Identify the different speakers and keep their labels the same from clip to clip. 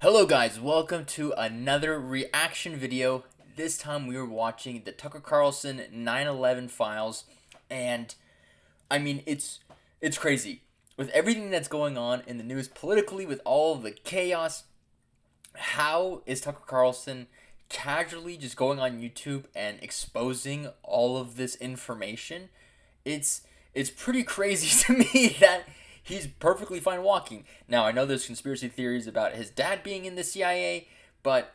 Speaker 1: Hello guys, welcome to another reaction video. This time we were watching the Tucker Carlson 9/11 files, and I mean it's crazy. With everything that's going on in the news politically, with all of the chaos, how is Tucker Carlson casually just going on YouTube and exposing all of this information? It's it's pretty crazy to me that he's perfectly fine walking. Now, I know there's conspiracy theories about his dad being in the CIA, but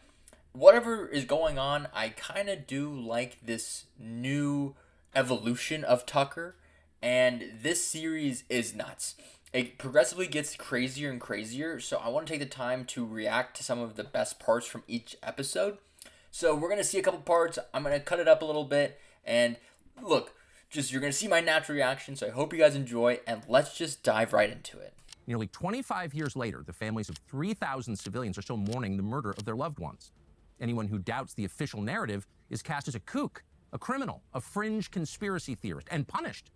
Speaker 1: whatever is going on, I kind of do like this new evolution of Tucker, and this series is nuts. It progressively gets crazier and crazier, so I want to take the time to react to some of the best parts from each episode. So we're going to see a couple parts. I'm going to cut it up a little bit, and look, just you're going to see my natural reaction, so I hope you guys enjoy, and let's just dive right into it.
Speaker 2: Nearly 25 years later, the families of 3,000 civilians are still mourning the murder of their loved ones. Anyone who doubts the official narrative is cast as a kook, a criminal, a fringe conspiracy theorist, and punished.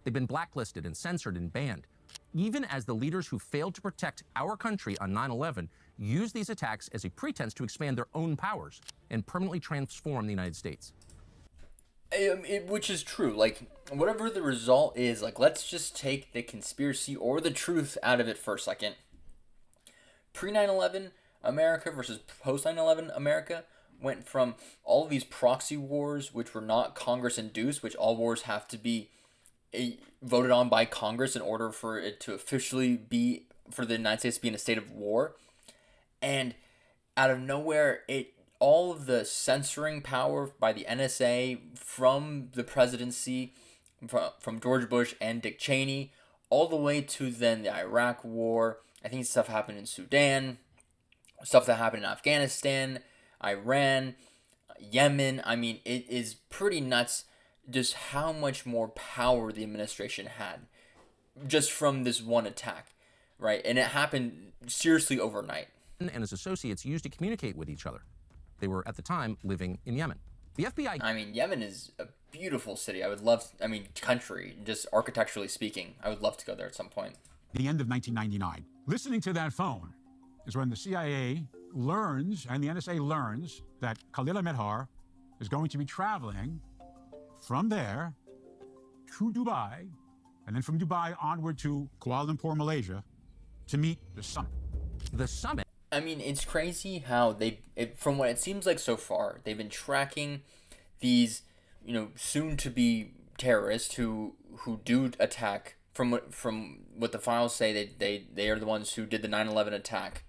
Speaker 2: They've been blacklisted and censored and banned, even as the leaders who failed to protect our country on 9/11 use these attacks as a pretense to expand their own powers and permanently transform the United States.
Speaker 1: Which is true. Like, whatever the result is, like, let's just take the conspiracy or the truth out of it for a second. Pre 9/11 America versus post 9/11 America went from all of these proxy wars, which were not Congress induced, which all wars have to be voted on by Congress in order for it to officially be, for the United States to be in a state of war. And out of nowhere, all of the censoring power by the NSA from the presidency, from George Bush and Dick Cheney, all the way to then the Iraq War. I think stuff happened in Sudan, stuff that happened in Afghanistan, Iran, Yemen. I mean, it is pretty nuts just how much more power the administration had just from this one attack, right? And it happened seriously overnight.
Speaker 2: And his associates used to communicate with each other. They were, at the time, living in Yemen. The FBI...
Speaker 1: I mean, Yemen is a beautiful city. I would love, country, just architecturally speaking. I would love to go there at some point.
Speaker 3: The end of 1999. Listening to that phone is when the CIA learns, and the NSA learns, that Khalil Ahmed is going to be traveling from there to Dubai, and then from Dubai onward to Kuala Lumpur, Malaysia, to meet the summit.
Speaker 2: The summit?
Speaker 1: I mean, it's crazy how from what it seems like so far, they've been tracking these, soon-to-be terrorists who do attack. From what the files say, they are the ones who did the 9/11 attack.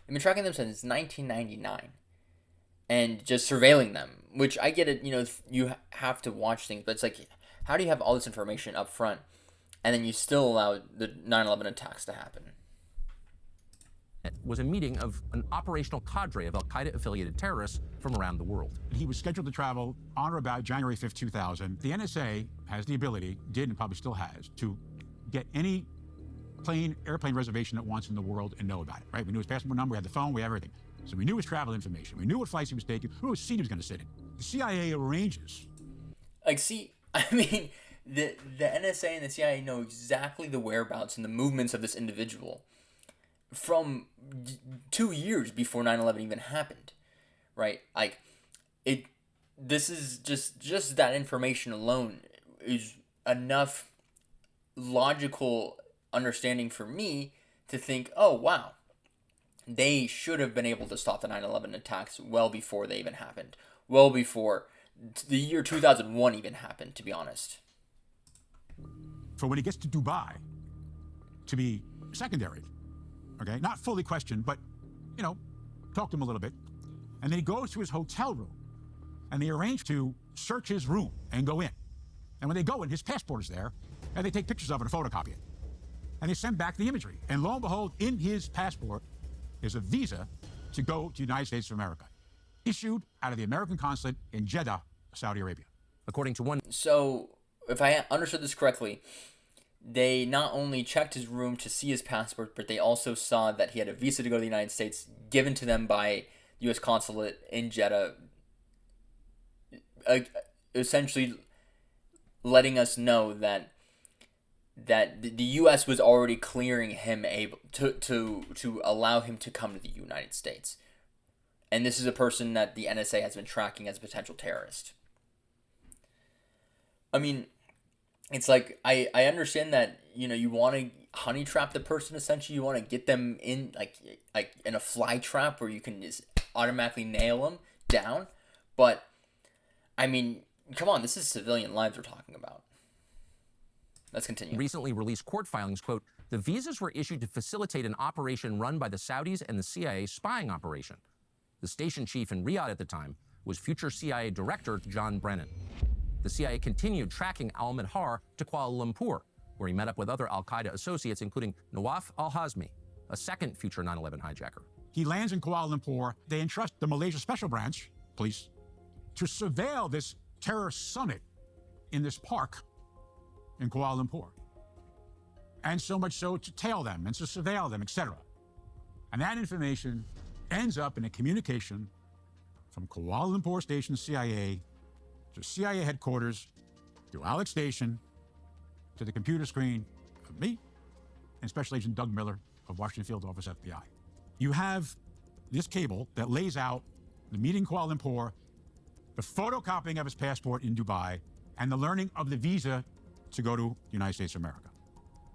Speaker 1: They've been tracking them since 1999, and just surveilling them. Which I get it, you have to watch things, but it's like, how do you have all this information up front, and then you still allow the 9/11 attacks to happen?
Speaker 2: Was a meeting of an operational cadre of al-Qaeda-affiliated terrorists from around the world.
Speaker 3: He was scheduled to travel on or about January 5th, 2000. The NSA has the ability, did and probably still has, to get any airplane reservation it wants in the world and know about it, right? We knew his passport number, we had the phone, we had everything. So we knew his travel information. We knew what flights he was taking, we knew what seat he was going to sit in. The CIA arranges.
Speaker 1: The NSA and the CIA know exactly the whereabouts and the movements of this individual from 2 years before 9/11 even happened, right? This is just that information alone is enough logical understanding for me to think, oh wow, they should have been able to stop the 9/11 attacks well before they even happened, well before the year 2001 even happened, to be honest.
Speaker 3: For when he gets to Dubai, to be secondary. Okay, not fully questioned, but, talk to him a little bit. And then he goes to his hotel room, and they arrange to search his room and go in. And when they go in, his passport is there, and they take pictures of it and photocopy it. And they send back the imagery. And lo and behold, in his passport is a visa to go to the United States of America, issued out of the American consulate in Jeddah, Saudi Arabia.
Speaker 2: According to one...
Speaker 1: So, if I understood this correctly, they not only checked his room to see his passport, but they also saw that he had a visa to go to the United States given to them by the U.S. consulate in Jeddah, essentially letting us know that that the U.S. was already clearing him able to allow him to come to the United States. And this is a person that the NSA has been tracking as a potential terrorist. I mean, it's like, I understand that, you want to honey trap the person, essentially. You want to get them in, like in a fly trap where you can just automatically nail them down. But, I mean, come on, this is civilian lives we're talking about. Let's continue.
Speaker 2: Recently released court filings, quote, the visas were issued to facilitate an operation run by the Saudis and the CIA spying operation. The station chief in Riyadh at the time was future CIA Director John Brennan. The CIA continued tracking al-Midhar to Kuala Lumpur, where he met up with other al-Qaeda associates, including Nawaf al-Hazmi, a second future 9/11 hijacker.
Speaker 3: He lands in Kuala Lumpur. They entrust the Malaysia Special Branch police to surveil this terror summit in this park in Kuala Lumpur. And so much so to tail them and to surveil them, etc. And that information ends up in a communication from Kuala Lumpur Station CIA to CIA headquarters, through Alex Station, to the computer screen of me and Special Agent Doug Miller of Washington Field Office FBI. You have this cable that lays out the meeting in Kuala Lumpur, the photocopying of his passport in Dubai, and the learning of the visa to go to the United States of America.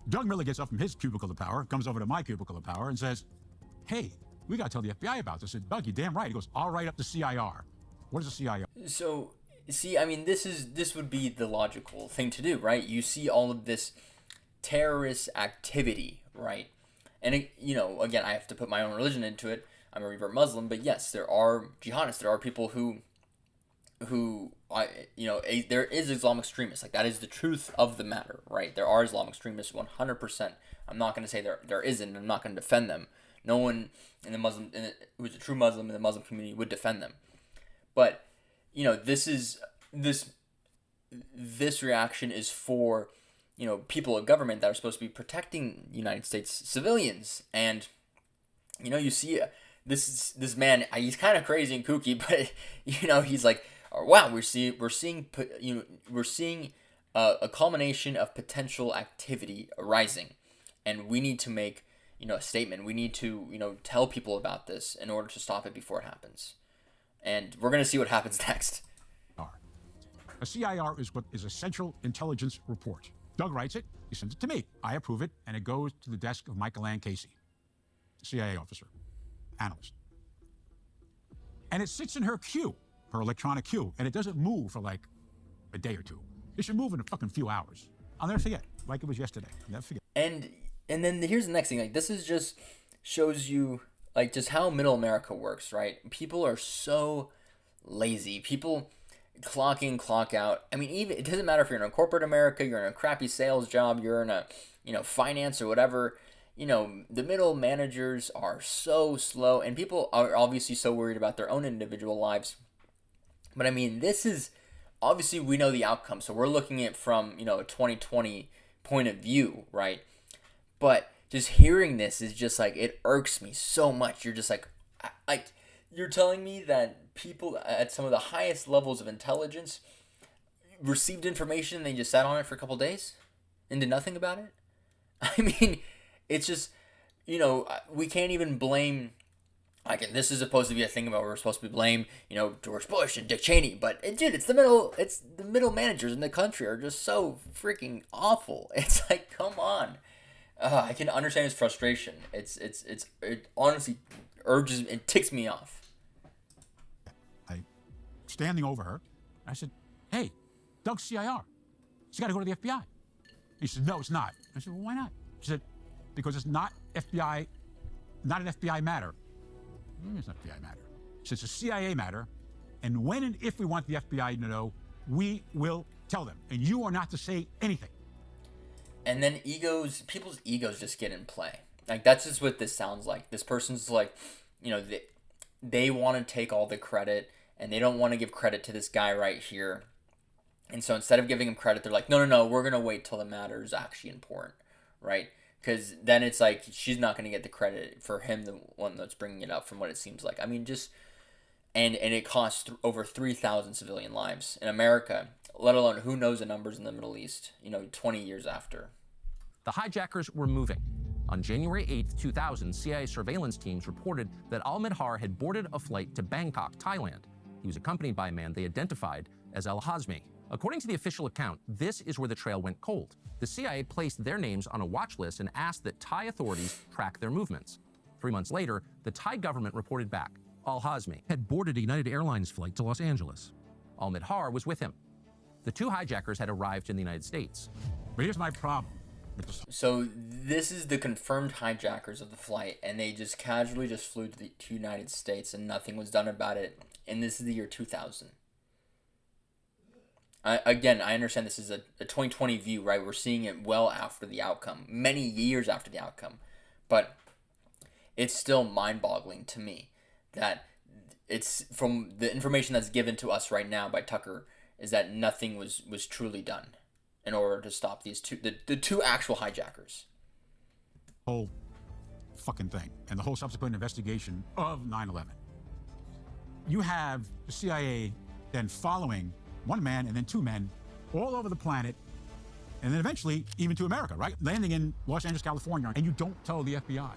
Speaker 3: Doug Miller gets up from his cubicle of power, comes over to my cubicle of power, and says, hey, we got to tell the FBI about this. I said, Doug, you're damn right. He goes, I'll write up the CIR. What is a CIR?
Speaker 1: So, see, I mean, this would be the logical thing to do, right? You see all of this terrorist activity, right? And, again, I have to put my own religion into it. I'm a revert Muslim, but yes, there are jihadists. There are people who there is Islamic extremists. Like, that is the truth of the matter, right? There are Islamic extremists 100%. I'm not going to say there isn't. I'm not going to defend them. No one in the Muslim, who's a true Muslim in the Muslim community would defend them. But, this reaction is for, people of government that are supposed to be protecting United States civilians. And, you see this man, he's kind of crazy and kooky, but, he's like, wow, we're seeing a culmination of potential activity arising, and we need to make a statement. We need to tell people about this in order to stop it before it happens. And we're gonna see what happens next.
Speaker 3: A CIR is what is a Central Intelligence Report. Doug writes it. He sends it to me. I approve it, and it goes to the desk of Michael Ann Casey, CIA officer, analyst, and it sits in her queue. Her electronic queue, and it doesn't move for like a day or two. It should move in a fucking few hours. I'll never forget, like it was yesterday. I'll never forget.
Speaker 1: And then here's the next thing. Like, this is just shows you like just how middle America works, right? People are so lazy. People clock in, clock out. I mean, even it doesn't matter if you're in a corporate America, you're in a crappy sales job, you're in a finance or whatever. The middle managers are so slow, and people are obviously so worried about their own individual lives. But I mean, this is obviously, we know the outcome, so we're looking at from a 2020 point of view, right? But just hearing this is just like, it irks me so much. You're just like you're telling me that people at some of the highest levels of intelligence received information and they just sat on it for a couple days and did nothing about it? I mean, it's just, we can't even blame. Like, this is supposed to be a thing about we're supposed to be blame, George Bush and Dick Cheney, but it's the middle managers in the country are just so freaking awful. It's like, come on. I can understand his frustration. It honestly urges and ticks me off.
Speaker 3: I standing over her, I said, hey, Doug's CIR. It's got to go to the FBI. He said, no, it's not. I said, well, why not? She said, because it's not an FBI matter. It's not an FBI matter. So it's a CIA matter, and when and if we want the FBI to know, we will tell them, and you are not to say anything.
Speaker 1: And then people's egos just get in play. Like, that's just what this sounds like. This person's like, they want to take all the credit, and they don't want to give credit to this guy right here. And so instead of giving him credit, they're like, no, we're going to wait till the matter is actually important, right? Because then it's like, she's not going to get the credit for him, the one that's bringing it up, from what it seems like. I mean, just, and it costs over 3,000 civilian lives in America, let alone who knows the numbers in the Middle East, 20 years after.
Speaker 2: The hijackers were moving. On January 8, 2000, CIA surveillance teams reported that al-Midhar had boarded a flight to Bangkok, Thailand. He was accompanied by a man they identified as al-Hazmi. According to the official account, this is where the trail went cold. The CIA placed their names on a watch list and asked that Thai authorities track their movements. 3 months later, the Thai government reported back. Al-Hazmi had boarded a United Airlines flight to Los Angeles. Al-Midhar was with him. The two hijackers had arrived in the United States.
Speaker 3: But here's my problem.
Speaker 1: So this is the confirmed hijackers of the flight, and they just casually just flew to the United States, and nothing was done about it. And this is the year 2000. I understand this is a 2020 view, right? We're seeing it well after the outcome, many years after the outcome, but it's still mind-boggling to me that it's from the information that's given to us right now by Tucker is that nothing was truly done in order to stop these the two actual hijackers.
Speaker 3: Whole fucking thing and the whole subsequent investigation of 9/11. You have the CIA then following one man and then two men all over the planet, and then eventually even to America, right? Landing in Los Angeles, California, and you don't tell the FBI.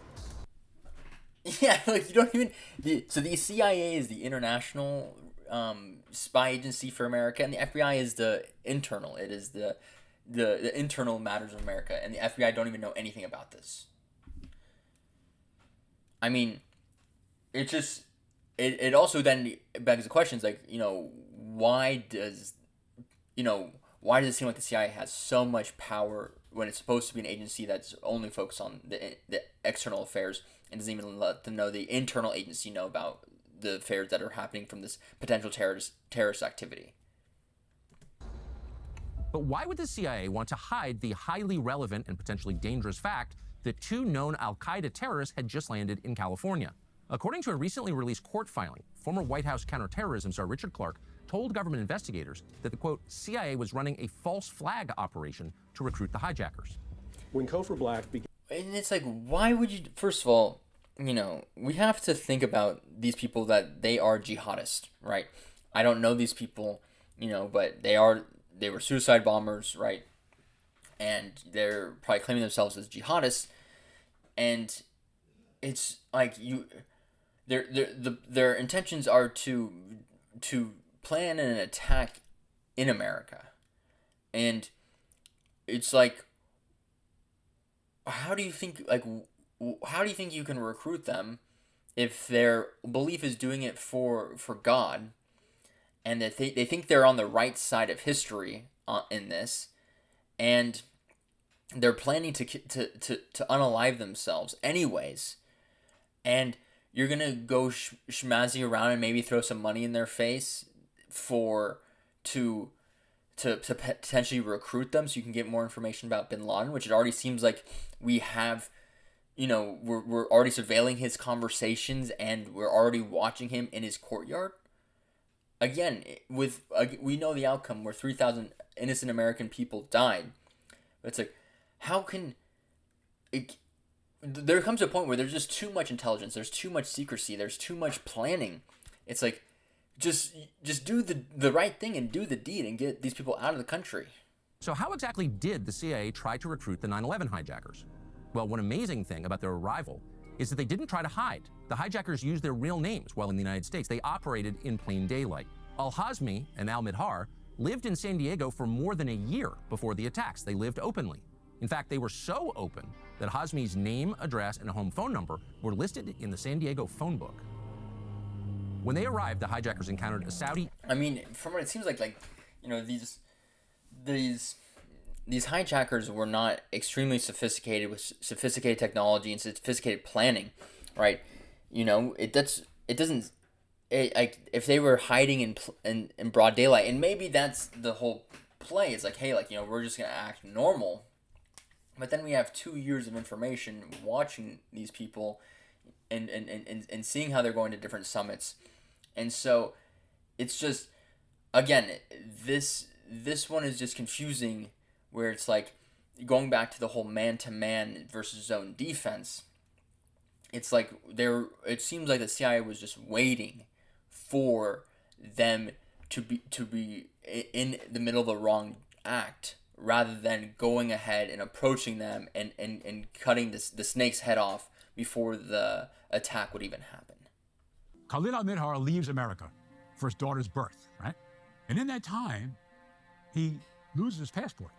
Speaker 1: Yeah, like you don't even. So the CIA is the international spy agency for America, and the FBI is the internal. It is the internal matters of America, and the FBI don't even know anything about this. I mean, it just it also then begs the questions like, why does it seem like the CIA has so much power when it's supposed to be an agency that's only focused on the external affairs and doesn't even let the internal agency know about the affairs that are happening from this potential terrorist activity?
Speaker 2: But why would the CIA want to hide the highly relevant and potentially dangerous fact that two known al-Qaeda terrorists had just landed in California? According to a recently released court filing, former White House counterterrorism czar Richard Clarke told government investigators that the, quote, CIA was running a false flag operation to recruit the hijackers.
Speaker 4: When Cofer Black began...
Speaker 1: And it's like, why would you... First of all, we have to think about these people that they are jihadists, right? I don't know these people, but they were suicide bombers, right? And they're probably claiming themselves as jihadists. And it's like their intentions are to plan an attack in America. And it's like, how do you think you can recruit them if their belief is doing it for God, and that they think they're on the right side of history in this, and they're planning to unalive themselves anyways, and you're gonna go schmazzy around and maybe throw some money in their face to potentially recruit them so you can get more information about bin Laden, which it already seems like we have. We're already surveilling his conversations, and we're already watching him in his courtyard. Again, we know the outcome where 3,000 innocent American people died. But it's like, how can it? There comes a point where there's just too much intelligence, there's too much secrecy, there's too much planning. It's like, just do the right thing and do the deed and get these people out of the country.
Speaker 2: So how exactly did the CIA try to recruit the 9/11 hijackers? Well, one amazing thing about their arrival is that they didn't try to hide. The hijackers used their real names while in the United States. They operated in plain daylight. Al-Hazmi and al-Midhar lived in San Diego for more than a year before the attacks. They lived openly. In fact, they were so open that Hazmi's name, address, and home phone number were listed in the San Diego phone book. When they arrived, the hijackers encountered a Saudi...
Speaker 1: I mean, from what it seems like these hijackers were not extremely sophisticated with sophisticated technology and sophisticated planning, right? If they were hiding in broad daylight, and maybe that's the whole play. It's like, hey, we're just gonna act normal, but then we have 2 years of information watching these people, and seeing how they're going to different summits, and so it's just, again, this one is just confusing. Where it's like, going back to the whole man-to-man versus zone defense, it's like it seems like the CIA was just waiting for them to be in the middle of the wrong act rather than going ahead and approaching them and cutting the snake's head off before the attack would even happen.
Speaker 3: Khalid al-Midhar leaves America for his daughter's birth, right? And in that time, he loses his passport.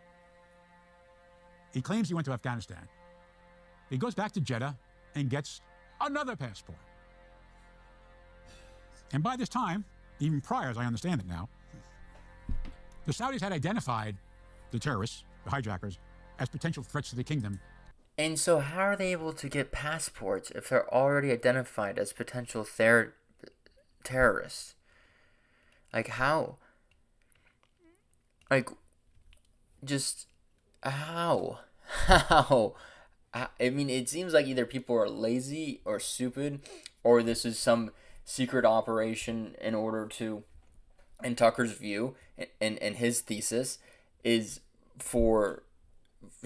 Speaker 3: He claims he went to Afghanistan. He goes back to Jeddah and gets another passport. And by this time, even prior, as I understand it now, the Saudis had identified the terrorists, the hijackers, as potential threats to the kingdom.
Speaker 1: And so how are they able to get passports if they're already identified as potential terrorists? Like, how? Like, just how? How? I mean, it seems like either people are lazy or stupid, or this is some secret operation in order to, in Tucker's view and his thesis, is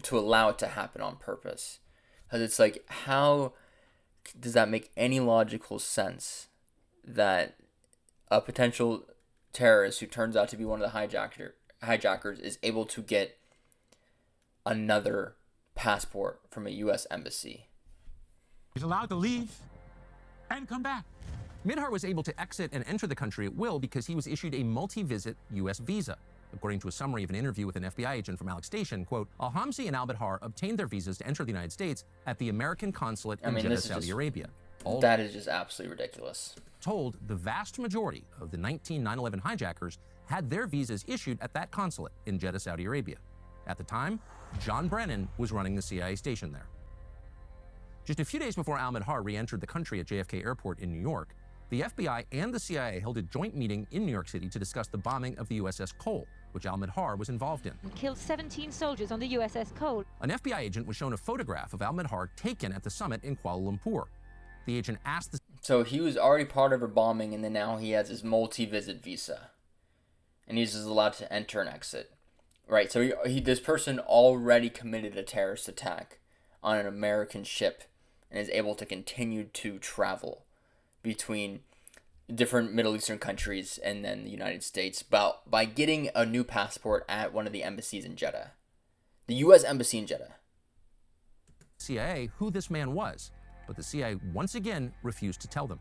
Speaker 1: to allow it to happen on purpose. Because it's like, how does that make any logical sense that a potential terrorist who turns out to be one of the hijackers is able to get another passport from a U.S. embassy?
Speaker 3: He's allowed to leave and come back.
Speaker 2: Midhar was able to exit and enter the country at will because he was issued a multi-visit U.S. visa. According to a summary of an interview with an FBI agent from Alex Station, quote, Al-Hamzi and al-Midhar obtained their visas to enter the United States at the American consulate in Jeddah, Saudi Arabia.
Speaker 1: That is just absolutely ridiculous.
Speaker 2: Told the vast majority of the 9/11 hijackers had their visas issued at that consulate in Jeddah, Saudi Arabia. At the time, John Brennan was running the CIA station there. Just a few days before al-Midhar re-entered the country at JFK Airport in New York, the FBI and the CIA held a joint meeting in New York City to discuss the bombing of the USS Cole, which al-Midhar was involved in.
Speaker 5: Killed 17 soldiers on the USS Cole.
Speaker 2: An FBI agent was shown a photograph of al-Midhar taken at the summit in Kuala Lumpur. The agent asked the...
Speaker 1: So he was already part of a bombing, and then now he has his multi-visit visa. And he's just allowed to enter and exit. Right, so this person already committed a terrorist attack on an American ship and is able to continue to travel between different Middle Eastern countries and then the United States by getting a new passport at one of the embassies in Jeddah. The U.S. Embassy in Jeddah.
Speaker 2: CIA who this man was, but the CIA once again refused to tell them.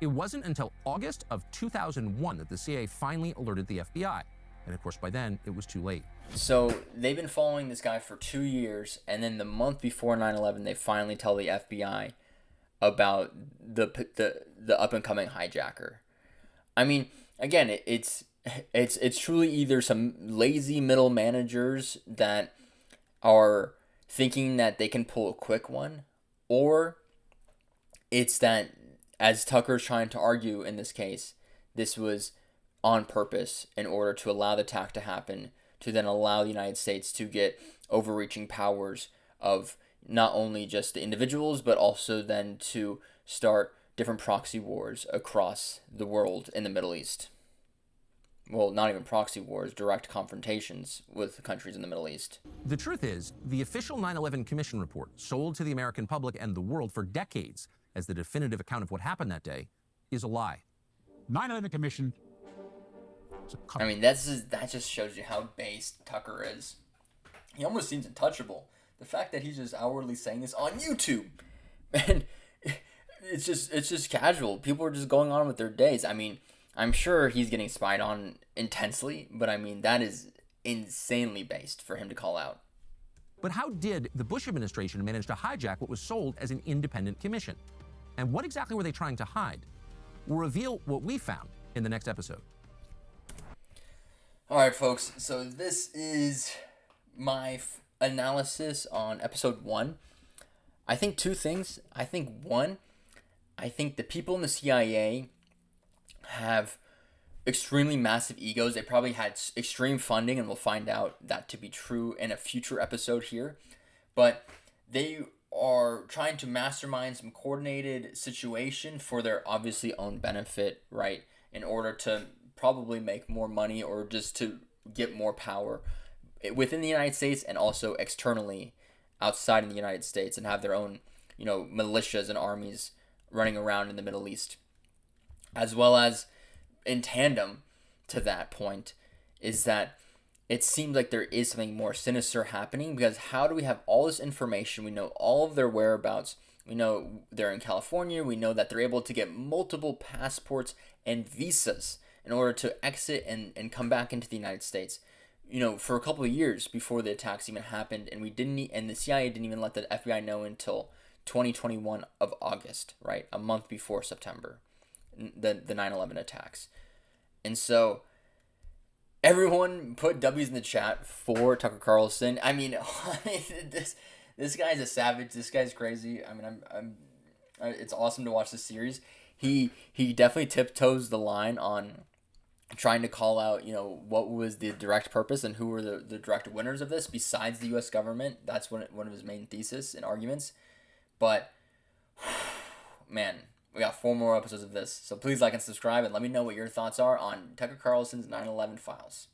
Speaker 2: It wasn't until August of 2001 that the CIA finally alerted the FBI. And of course, by then, it was too late.
Speaker 1: So they've been following this guy for 2 years, and then the month before 9/11, they finally tell the FBI about the up-and-coming hijacker. I mean, again, it's truly either some lazy middle managers that are thinking that they can pull a quick one, or it's that, as Tucker's trying to argue in this case, this was on purpose in order to allow the attack to happen, to then allow the United States to get overreaching powers of not only just the individuals, but also then to start different proxy wars across the world in the Middle East. Well, not even proxy wars, direct confrontations with the countries in the Middle East.
Speaker 2: The truth is, the official 9/11 Commission report, sold to the American public and the world for decades as the definitive account of what happened that day, is a lie.
Speaker 3: 9/11 Commission.
Speaker 1: I mean, that just shows you how base Tucker is. He almost seems untouchable. The fact that he's just outwardly saying this on YouTube, and it's just casual. People are just going on with their days. I mean, I'm sure he's getting spied on intensely, but I mean, that is insanely based for him to call out.
Speaker 2: But how did the Bush administration manage to hijack what was sold as an independent commission? And what exactly were they trying to hide? We'll reveal what we found in the next episode.
Speaker 1: All right, folks. So this is my analysis on episode 1. I think two things. I think the people in the CIA have extremely massive egos. They probably had extreme funding, and we'll find out that to be true in a future episode here. But they are trying to mastermind some coordinated situation for their obviously own benefit, right? In order to probably make more money or just to get more power within the United States and also externally outside of the United States, and have their own, militias and armies running around in the Middle East. As well as, in tandem to that point, is that it seems like there is something more sinister happening, because how do we have all this information? We know all of their whereabouts. We know they're in California. We know that they're able to get multiple passports and visas in order to exit and come back into the United States, for a couple of years before the attacks even happened. And the CIA didn't even let the FBI know until 2021 of August, right? A month before September, the 9/11 attacks. And so everyone put W's in the chat for Tucker Carlson. I mean, this guy's a savage. This guy's crazy. I mean, it's awesome to watch this series. He definitely tiptoes the line on trying to call out, what was the direct purpose and who were the direct winners of this besides the U.S. government. That's one of his main thesis and arguments. But, man, we got 4 more episodes of this. So please like and subscribe and let me know what your thoughts are on Tucker Carlson's 9/11 files.